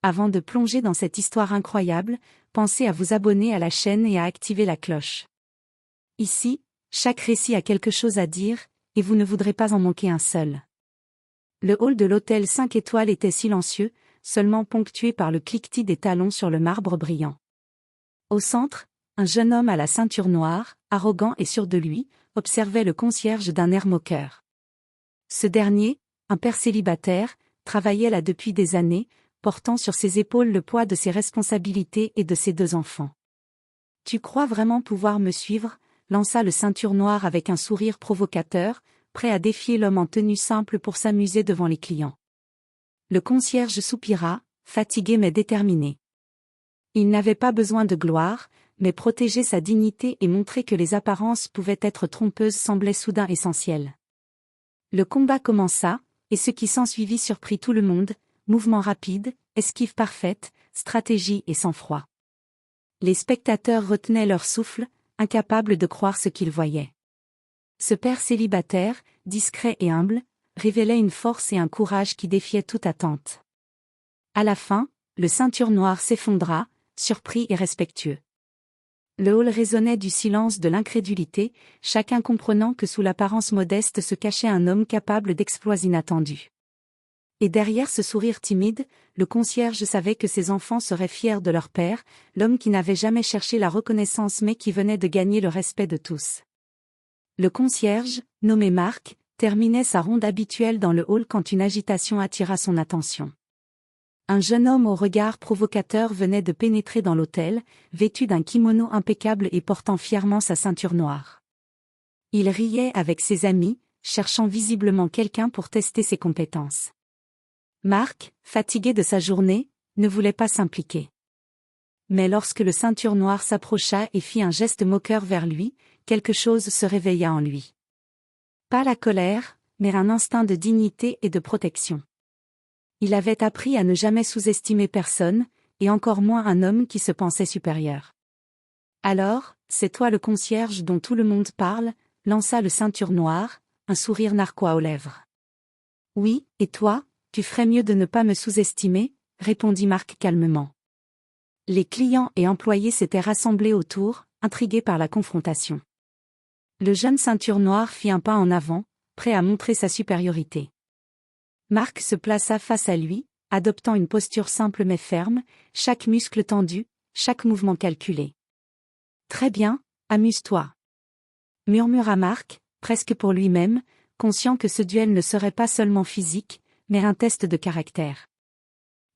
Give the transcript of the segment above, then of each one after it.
Avant de plonger dans cette histoire incroyable, pensez à vous abonner à la chaîne et à activer la cloche. Ici, chaque récit a quelque chose à dire, et vous ne voudrez pas en manquer un seul. Le hall de l'hôtel 5 étoiles était silencieux, seulement ponctué par le cliquetis des talons sur le marbre brillant. Au centre, un jeune homme à la ceinture noire, arrogant et sûr de lui, observait le concierge d'un air moqueur. Ce dernier, un père célibataire, travaillait là depuis des années, portant sur ses épaules le poids de ses responsabilités et de ses 2 enfants. « Tu crois vraiment pouvoir me suivre ?» lança le ceinture noire avec un sourire provocateur, prêt à défier l'homme en tenue simple pour s'amuser devant les clients. Le concierge soupira, fatigué mais déterminé. Il n'avait pas besoin de gloire, mais protéger sa dignité et montrer que les apparences pouvaient être trompeuses semblait soudain essentiel. Le combat commença, et ce qui s'ensuivit surprit tout le monde, mouvement rapide, esquive parfaite, stratégie et sang-froid. Les spectateurs retenaient leur souffle, incapables de croire ce qu'ils voyaient. Ce père célibataire, discret et humble, révélait une force et un courage qui défiaient toute attente. À la fin, le ceinture noire s'effondra, surpris et respectueux. Le hall résonnait du silence de l'incrédulité, chacun comprenant que sous l'apparence modeste se cachait un homme capable d'exploits inattendus. Et derrière ce sourire timide, le concierge savait que ses enfants seraient fiers de leur père, l'homme qui n'avait jamais cherché la reconnaissance mais qui venait de gagner le respect de tous. Le concierge, nommé Marc, terminait sa ronde habituelle dans le hall quand une agitation attira son attention. Un jeune homme au regard provocateur venait de pénétrer dans l'hôtel, vêtu d'un kimono impeccable et portant fièrement sa ceinture noire. Il riait avec ses amis, cherchant visiblement quelqu'un pour tester ses compétences. Marc, fatigué de sa journée, ne voulait pas s'impliquer. Mais lorsque le ceinture noire s'approcha et fit un geste moqueur vers lui, quelque chose se réveilla en lui. Pas la colère, mais un instinct de dignité et de protection. Il avait appris à ne jamais sous-estimer personne, et encore moins un homme qui se pensait supérieur. « Alors, c'est toi le concierge dont tout le monde parle ?» lança le ceinture noire, un sourire narquois aux lèvres. « Oui, et toi, tu ferais mieux de ne pas me sous-estimer ?» répondit Marc calmement. Les clients et employés s'étaient rassemblés autour, intrigués par la confrontation. Le jeune ceinture noire fit un pas en avant, prêt à montrer sa supériorité. Marc se plaça face à lui, adoptant une posture simple mais ferme, chaque muscle tendu, chaque mouvement calculé. « Très bien, amuse-toi » murmura Marc, presque pour lui-même, conscient que ce duel ne serait pas seulement physique, mais un test de caractère.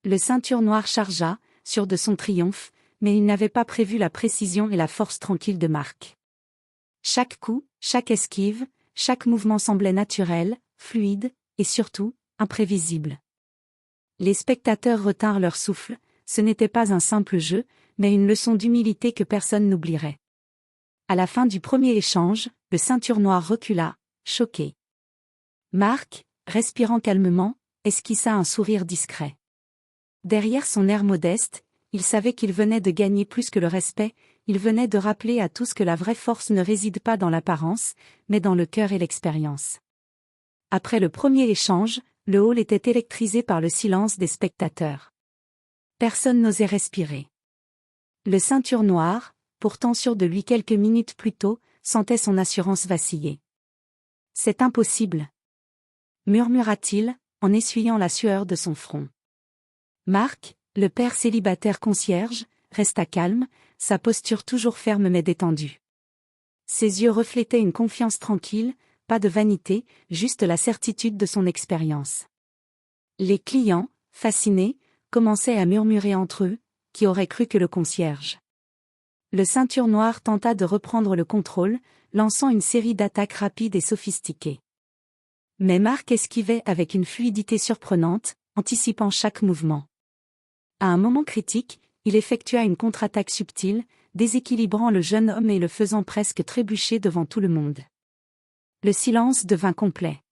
Le ceinture noire chargea, sûr de son triomphe, mais il n'avait pas prévu la précision et la force tranquille de Marc. Chaque coup, chaque esquive, chaque mouvement semblait naturel, fluide, et surtout, imprévisible. Les spectateurs retinrent leur souffle, ce n'était pas un simple jeu, mais une leçon d'humilité que personne n'oublierait. À la fin du premier échange, le ceinture noire recula, choqué. Marc, respirant calmement, esquissa un sourire discret. Derrière son air modeste, il savait qu'il venait de gagner plus que le respect, il venait de rappeler à tous que la vraie force ne réside pas dans l'apparence, mais dans le cœur et l'expérience. Après le premier échange, le hall était électrisé par le silence des spectateurs. Personne n'osait respirer. Le ceinture noire, pourtant sûr de lui quelques minutes plus tôt, sentait son assurance vaciller. « C'est impossible !» murmura-t-il, en essuyant la sueur de son front. Marc, le père célibataire concierge, resta calme, sa posture toujours ferme mais détendue. Ses yeux reflétaient une confiance tranquille, pas de vanité, juste la certitude de son expérience. Les clients, fascinés, commençaient à murmurer entre eux, qui aurait cru que le concierge. Le ceinture noire tenta de reprendre le contrôle, lançant une série d'attaques rapides et sophistiquées. Mais Marc esquivait avec une fluidité surprenante, anticipant chaque mouvement. À un moment critique, il effectua une contre-attaque subtile, déséquilibrant le jeune homme et le faisant presque trébucher devant tout le monde. Le silence devint complet.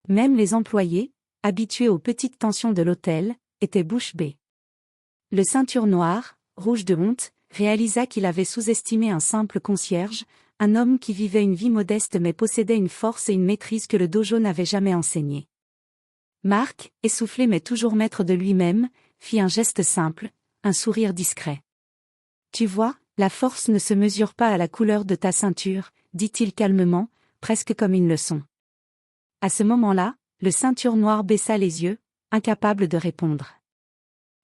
Même les employés, habitués aux petites tensions de l'hôtel, étaient bouche bée. Le ceinture noire, rouge de honte, réalisa qu'il avait sous-estimé un simple concierge, un homme qui vivait une vie modeste mais possédait une force et une maîtrise que le dojo n'avait jamais enseignées. Marc, essoufflé mais toujours maître de lui-même, fit un geste simple, un sourire discret. Tu vois, la force ne se mesure pas à la couleur de ta ceinture, dit-il calmement, presque comme une leçon. À ce moment-là, le ceinture noire baissa les yeux, incapable de répondre.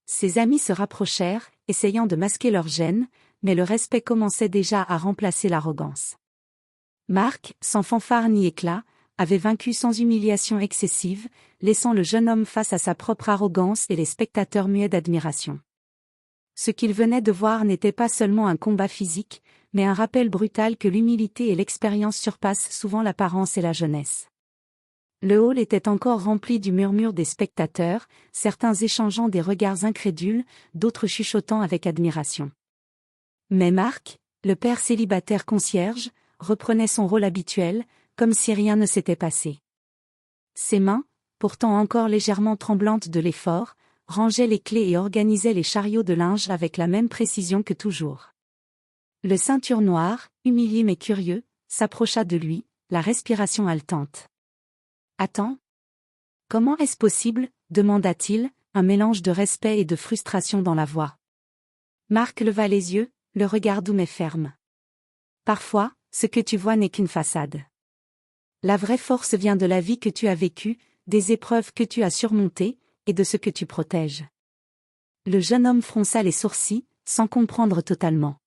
Ses amis se rapprochèrent, essayant de masquer leur gêne, mais le respect commençait déjà à remplacer l'arrogance. Marc, sans fanfare ni éclat, avait vaincu sans humiliation excessive, laissant le jeune homme face à sa propre arrogance et les spectateurs muets d'admiration. Ce qu'il venait de voir n'était pas seulement un combat physique, mais un rappel brutal que l'humilité et l'expérience surpassent souvent l'apparence et la jeunesse. Le hall était encore rempli du murmure des spectateurs, certains échangeant des regards incrédules, d'autres chuchotant avec admiration. Mais Marc, le père célibataire concierge, reprenait son rôle habituel, comme si rien ne s'était passé. Ses mains, pourtant encore légèrement tremblantes de l'effort, rangeaient les clés et organisaient les chariots de linge avec la même précision que toujours. Le ceinture noire, humilié mais curieux, s'approcha de lui, la respiration haletante. « Attends. Comment est-ce possible ?» demanda-t-il, un mélange de respect et de frustration dans la voix. Marc leva les yeux, le regard doux mais ferme. « Parfois, ce que tu vois n'est qu'une façade. La vraie force vient de la vie que tu as vécue, des épreuves que tu as surmontées, et de ce que tu protèges. » Le jeune homme fronça les sourcils, sans comprendre totalement.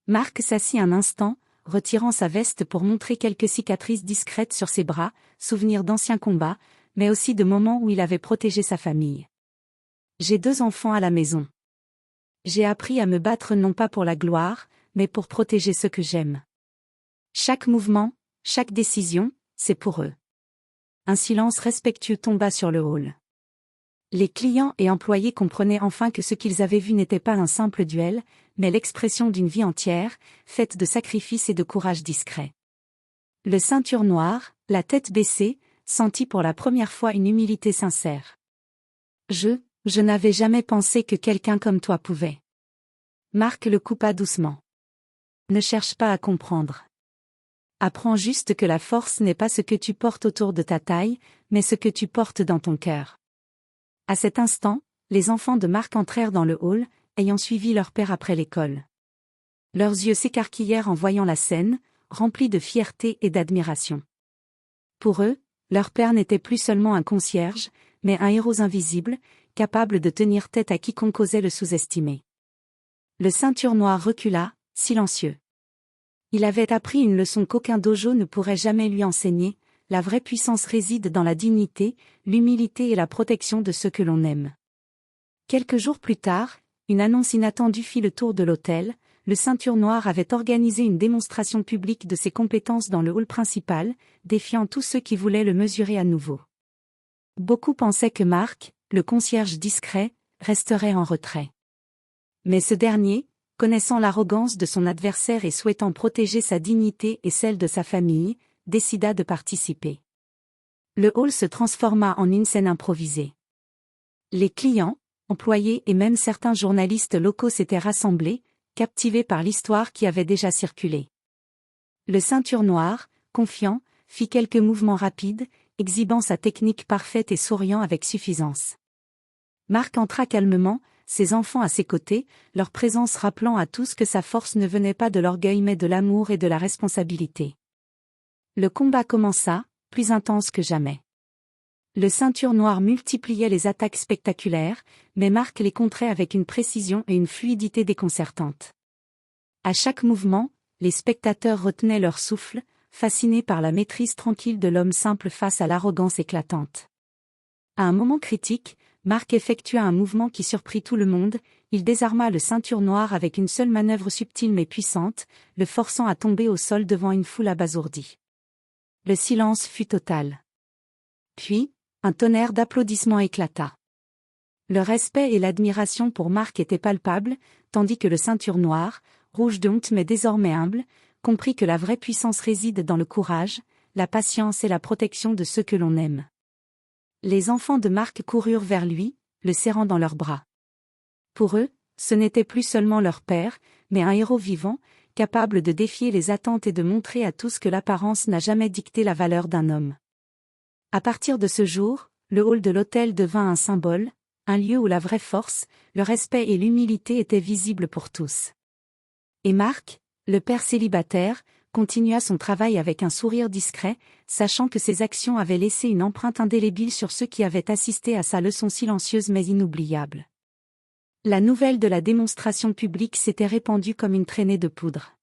Marc s'assit un instant, retirant sa veste pour montrer quelques cicatrices discrètes sur ses bras, souvenirs d'anciens combats, mais aussi de moments où il avait protégé sa famille. « J'ai 2 enfants à la maison. J'ai appris à me battre non pas pour la gloire, mais pour protéger ceux que j'aime. Chaque mouvement, chaque décision, c'est pour eux. » Un silence respectueux tomba sur le hall. Les clients et employés comprenaient enfin que ce qu'ils avaient vu n'était pas un simple duel, mais l'expression d'une vie entière, faite de sacrifices et de courage discret. Le ceinture noire, la tête baissée, sentit pour la première fois une humilité sincère. Je n'avais jamais pensé que quelqu'un comme toi pouvait. » Marc le coupa doucement. « Ne cherche pas à comprendre. Apprends juste que la force n'est pas ce que tu portes autour de ta taille, mais ce que tu portes dans ton cœur. » À cet instant, les enfants de Marc entrèrent dans le hall, ayant suivi leur père après l'école. Leurs yeux s'écarquillèrent en voyant la scène, remplis de fierté et d'admiration. Pour eux, leur père n'était plus seulement un concierge, mais un héros invisible, capable de tenir tête à quiconque osait le sous-estimer. Le ceinture noire recula, silencieux. Il avait appris une leçon qu'aucun dojo ne pourrait jamais lui enseigner, la vraie puissance réside dans la dignité, l'humilité et la protection de ceux que l'on aime. Quelques jours plus tard, une annonce inattendue fit le tour de l'hôtel. Le ceinture noire avait organisé une démonstration publique de ses compétences dans le hall principal, défiant tous ceux qui voulaient le mesurer à nouveau. Beaucoup pensaient que Marc, le concierge discret, resterait en retrait. Mais ce dernier, connaissant l'arrogance de son adversaire et souhaitant protéger sa dignité et celle de sa famille, décida de participer. Le hall se transforma en une scène improvisée. Les clients, employés et même certains journalistes locaux s'étaient rassemblés, captivés par l'histoire qui avait déjà circulé. Le ceinture noire, confiant, fit quelques mouvements rapides, exhibant sa technique parfaite et souriant avec suffisance. Marc entra calmement, ses enfants à ses côtés, leur présence rappelant à tous que sa force ne venait pas de l'orgueil mais de l'amour et de la responsabilité. Le combat commença, plus intense que jamais. Le ceinture noire multipliait les attaques spectaculaires, mais Marc les contrait avec une précision et une fluidité déconcertantes. À chaque mouvement, les spectateurs retenaient leur souffle, fascinés par la maîtrise tranquille de l'homme simple face à l'arrogance éclatante. À un moment critique, Marc effectua un mouvement qui surprit tout le monde, il désarma le ceinture noire avec une seule manœuvre subtile mais puissante, le forçant à tomber au sol devant une foule abasourdie. Le silence fut total. Puis, un tonnerre d'applaudissements éclata. Le respect et l'admiration pour Marc étaient palpables, tandis que le ceinture noire, rouge de honte mais désormais humble, comprit que la vraie puissance réside dans le courage, la patience et la protection de ceux que l'on aime. Les enfants de Marc coururent vers lui, le serrant dans leurs bras. Pour eux, ce n'était plus seulement leur père, mais un héros vivant, capable de défier les attentes et de montrer à tous que l'apparence n'a jamais dicté la valeur d'un homme. À partir de ce jour, le hall de l'hôtel devint un symbole, un lieu où la vraie force, le respect et l'humilité étaient visibles pour tous. Et Marc, le père célibataire, continua son travail avec un sourire discret, sachant que ses actions avaient laissé une empreinte indélébile sur ceux qui avaient assisté à sa leçon silencieuse mais inoubliable. La nouvelle de la démonstration publique s'était répandue comme une traînée de poudre.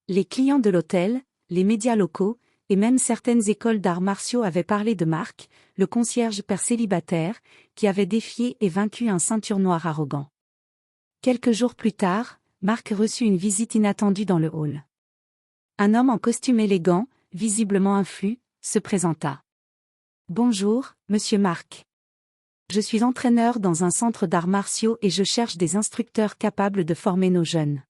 Les clients de l'hôtel, les médias locaux, et même certaines écoles d'arts martiaux avaient parlé de Marc, le concierge père célibataire, qui avait défié et vaincu un ceinture noire arrogant. Quelques jours plus tard, Marc reçut une visite inattendue dans le hall. Un homme en costume élégant, visiblement influent, se présenta. « Bonjour, monsieur Marc. Je suis entraîneur dans un centre d'arts martiaux et je cherche des instructeurs capables de former nos jeunes.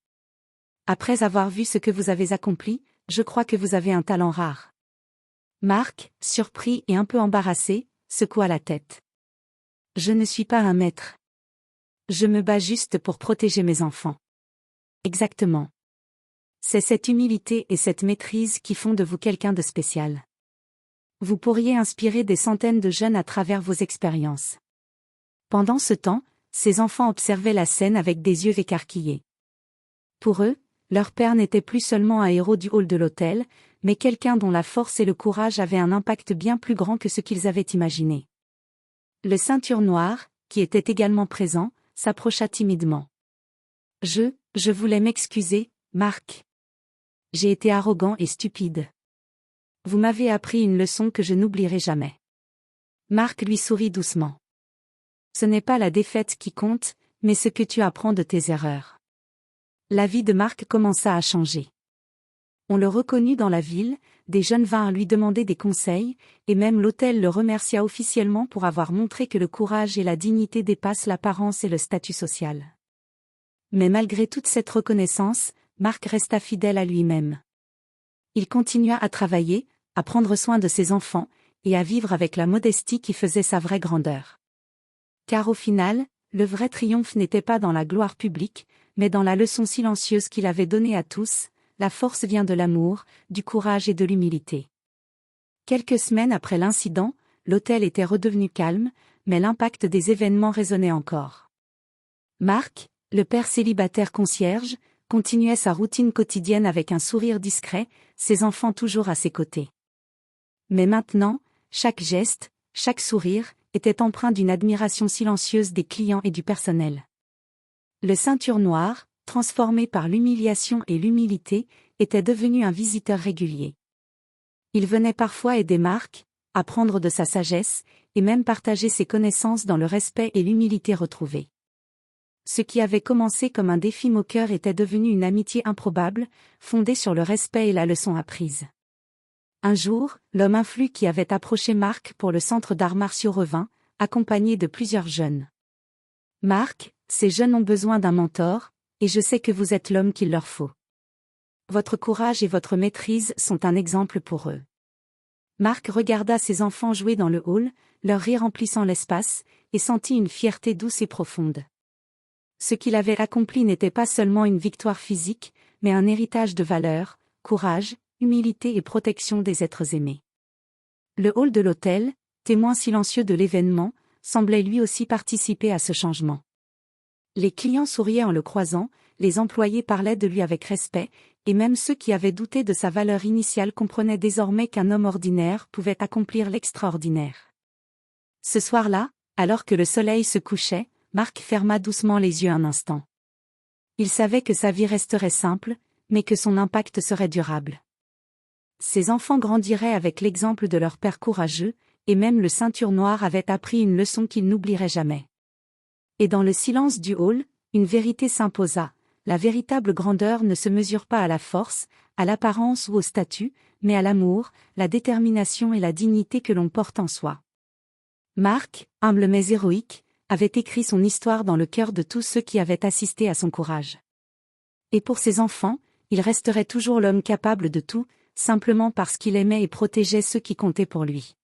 Après avoir vu ce que vous avez accompli, je crois que vous avez un talent rare. » Marc, surpris et un peu embarrassé, secoua la tête. « Je ne suis pas un maître. Je me bats juste pour protéger mes enfants. » Exactement. C'est cette humilité et cette maîtrise qui font de vous quelqu'un de spécial. Vous pourriez inspirer des centaines de jeunes à travers vos expériences. Pendant ce temps, ces enfants observaient la scène avec des yeux écarquillés. Pour eux, leur père n'était plus seulement un héros du hall de l'hôtel, mais quelqu'un dont la force et le courage avaient un impact bien plus grand que ce qu'ils avaient imaginé. Le ceinture noire, qui était également présent, s'approcha timidement. « Je voulais m'excuser, Marc. J'ai été arrogant et stupide. Vous m'avez appris une leçon que je n'oublierai jamais. » Marc lui sourit doucement. « Ce n'est pas la défaite qui compte, mais ce que tu apprends de tes erreurs. » La vie de Marc commença à changer. On le reconnut dans la ville, des jeunes vinrent lui demander des conseils, et même l'hôtel le remercia officiellement pour avoir montré que le courage et la dignité dépassent l'apparence et le statut social. Mais malgré toute cette reconnaissance, Marc resta fidèle à lui-même. Il continua à travailler, à prendre soin de ses enfants, et à vivre avec la modestie qui faisait sa vraie grandeur. Car au final, le vrai triomphe n'était pas dans la gloire publique, mais dans la leçon silencieuse qu'il avait donnée à tous: la force vient de l'amour, du courage et de l'humilité. Quelques semaines après l'incident, l'hôtel était redevenu calme, mais l'impact des événements résonnait encore. Marc, le père célibataire concierge, continuait sa routine quotidienne avec un sourire discret, ses enfants toujours à ses côtés. Mais maintenant, chaque geste, chaque sourire, était empreint d'une admiration silencieuse des clients et du personnel. Le ceinture noire, transformé par l'humiliation et l'humilité, était devenu un visiteur régulier. Il venait parfois aider Marc, apprendre de sa sagesse, et même partager ses connaissances dans le respect et l'humilité retrouvés. Ce qui avait commencé comme un défi moqueur était devenu une amitié improbable, fondée sur le respect et la leçon apprise. Un jour, l'homme influent qui avait approché Marc pour le centre d'arts martiaux revint, accompagné de plusieurs jeunes. « Marc, ces jeunes ont besoin d'un mentor, et je sais que vous êtes l'homme qu'il leur faut. Votre courage et votre maîtrise sont un exemple pour eux. » Marc regarda ses enfants jouer dans le hall, leur rire emplissant l'espace, et sentit une fierté douce et profonde. Ce qu'il avait accompli n'était pas seulement une victoire physique, mais un héritage de valeurs, courage, humilité et protection des êtres aimés. Le hall de l'hôtel, témoin silencieux de l'événement, semblait lui aussi participer à ce changement. Les clients souriaient en le croisant, les employés parlaient de lui avec respect, et même ceux qui avaient douté de sa valeur initiale comprenaient désormais qu'un homme ordinaire pouvait accomplir l'extraordinaire. Ce soir-là, alors que le soleil se couchait, Marc ferma doucement les yeux un instant. Il savait que sa vie resterait simple, mais que son impact serait durable. Ses enfants grandiraient avec l'exemple de leur père courageux, et même le ceinture noire avait appris une leçon qu'il n'oublierait jamais. Et dans le silence du hall, une vérité s'imposa: la véritable grandeur ne se mesure pas à la force, à l'apparence ou au statut, mais à l'amour, la détermination et la dignité que l'on porte en soi. Marc, humble mais héroïque, avait écrit son histoire dans le cœur de tous ceux qui avaient assisté à son courage. Et pour ses enfants, il resterait toujours l'homme capable de tout, simplement parce qu'il aimait et protégeait ceux qui comptaient pour lui.